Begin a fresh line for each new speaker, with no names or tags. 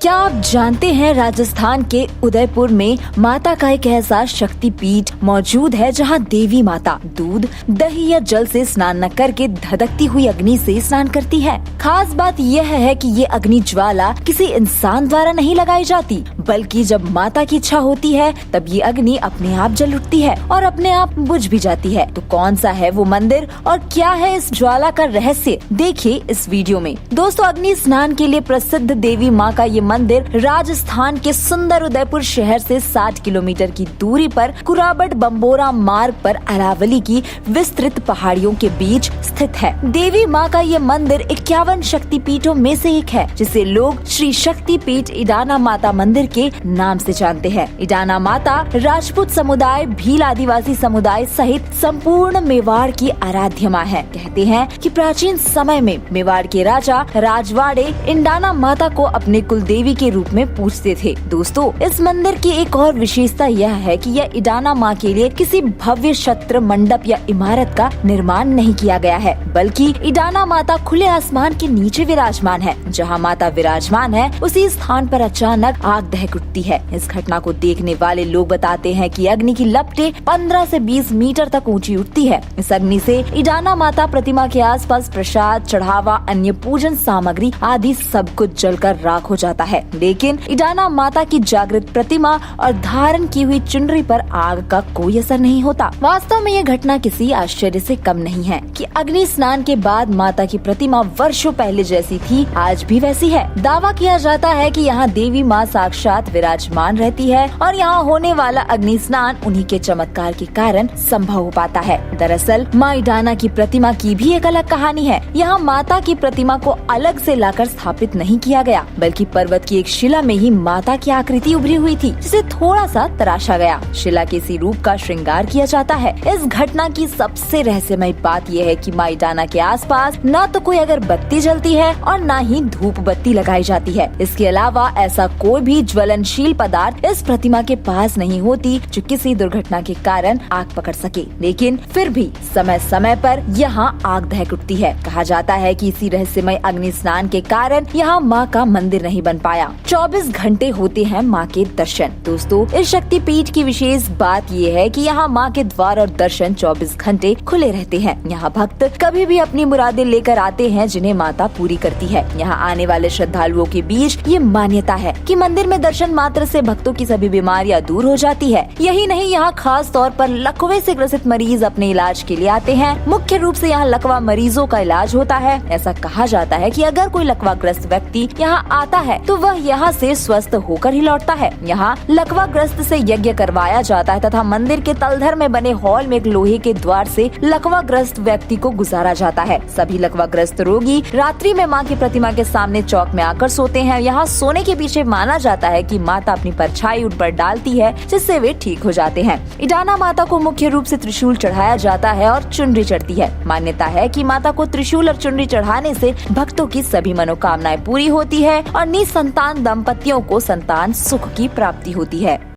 क्या आप जानते हैं राजस्थान के उदयपुर में माता का एक ऐसा शक्तिपीठ मौजूद है जहां देवी माता दूध, दही या जल से स्नान न करके धधकती हुई अग्नि से स्नान करती है। खास बात यह है कि ये अग्नि ज्वाला किसी इंसान द्वारा नहीं लगाई जाती, बल्कि जब माता की इच्छा होती है तब ये अग्नि अपने आप जल उठती है और अपने आप बुझ भी जाती है। तो कौन सा है वो मंदिर और क्या है इस ज्वाला का रहस्य, देखिए इस वीडियो में। दोस्तों, अग्नि स्नान के लिए प्रसिद्ध देवी माँ का ये मंदिर राजस्थान के सुंदर उदयपुर शहर से 60 किलोमीटर की दूरी पर कुराबट बम्बोरा मार्ग पर अरावली की विस्तृत पहाड़ियों के बीच स्थित है। देवी माँ का ये मंदिर 51 शक्तिपीठों में से एक है, जिसे लोग श्री शक्ति पीठ इडाना माता मंदिर के नाम से जानते हैं। इडाना माता राजपूत समुदाय, भील आदिवासी समुदाय सहित संपूर्ण मेवाड़ की आराध्य माँ है। कहते हैं कि प्राचीन समय में मेवाड़ के राजा राजवाड़े इडाना माता को अपने कुल देवी के रूप में पूजते थे। दोस्तों, इस मंदिर की एक और विशेषता यह है कि यह इडाना माँ के लिए किसी भव्य छत्र मंडप या इमारत का निर्माण नहीं किया गया है, बल्कि इडाना माता खुले आसमान के नीचे विराजमान है। जहाँ माता विराजमान है उसी स्थान पर अचानक आग दहक उठती है। इस घटना को देखने वाले लोग बताते हैं कि अग्नि की लपटें 15 से 20 मीटर तक ऊंची उठती है। इस अग्नि से इडाना माता प्रतिमा के आसपास प्रसाद, चढ़ावा, अन्य पूजन सामग्री आदि सब कुछ जलकर राख हो जाता है, लेकिन इडाना माता की जागृत प्रतिमा और धारण की हुई चुनरी पर आग का कोई असर नहीं होता। वास्तव में यह घटना किसी आश्चर्य से कम नहीं है कि अग्नि स्नान के बाद माता की प्रतिमा वर्षों पहले जैसी थी, आज भी वैसी है। दावा किया जाता है कि यहाँ देवी माँ साक्षात विराजमान रहती है और यहाँ होने वाला अग्नि स्नान उन्हीं के चमत्कार के कारण संभव हो पाता है। दरअसल माँ इडाना की प्रतिमा की भी एक अलग कहानी है। यहाँ माता की प्रतिमा को अलग से लाकर स्थापित नहीं किया गया, बल्कि पर्वत की एक शिला में ही माता की आकृति उभरी हुई थी, जिसे थोड़ा सा तराशा गया। शिला के इसी रूप का श्रृंगार किया जाता है। इस घटना की सबसे रहस्यमय बात यह है कि माँ इडाना के आसपास न तो कोई अगरबत्ती जलती है और न ही धूप बत्ती लगाई जाती है। इसके अलावा ऐसा कोई भी ज्वलनशील पदार्थ इस प्रतिमा के पास नहीं होती जो किसी दुर्घटना के कारण आग पकड़ सके। लेकिन फिर भी समय समय पर यहाँ आग दहक उठती है। कहा जाता है कि इसी रहस्यमय अग्नि स्नान के कारण यहाँ माँ का मंदिर नहीं बन पाया। 24 घंटे होते हैं माँ के दर्शन। दोस्तों, इस शक्तिपीठ की विशेष बात ये है कि यहाँ माँ के द्वार और दर्शन 24 घंटे खुले रहते हैं। यहाँ भक्त कभी भी अपनी मुरादें लेकर आते हैं, जिन्हें माता पूरी करती है। यहाँ आने वाले श्रद्धालुओं के बीच ये मान्यता है कि मंदिर में दर्शन मात्र से भक्तों की सभी बीमारियाँ दूर हो जाती है। यही नहीं, यहाँ खास तौर पर लकवे से ग्रसित मरीज अपने इलाज के लिए आते हैं। मुख्य रूप से यहाँ लकवा मरीजों का इलाज होता है। ऐसा कहा जाता है कि अगर कोई लकवाग्रस्त व्यक्ति यहाँ आता है तो वह यहाँ से स्वस्थ होकर ही लौटता है। यहाँ लकवाग्रस्त से यज्ञ करवाया जाता है तथा मंदिर के तलधर में बने हॉल में एक लोहे के द्वार से लकवाग्रस्त व्यक्ति को गुजारा जाता है। सभी लकवाग्रस्त रोगी रात्रि में माँ की प्रतिमा के सामने चौक में आकर सोते हैं। यहाँ सोने के पीछे माना जाता है कि माता अपनी परछाई उन पर डालती है, जिससे वे ठीक हो जाते हैं। इडाना माता को मुख्य रूप से त्रिशूल चढ़ाया जाता है और चुनरी चढ़ती है। मान्यता है कि माता को त्रिशूल और चुनरी चढ़ाने से भक्तों की सभी मनोकामनाएं पूरी होती है और निसंतान दंपतियों को संतान सुख की प्राप्ति होती है।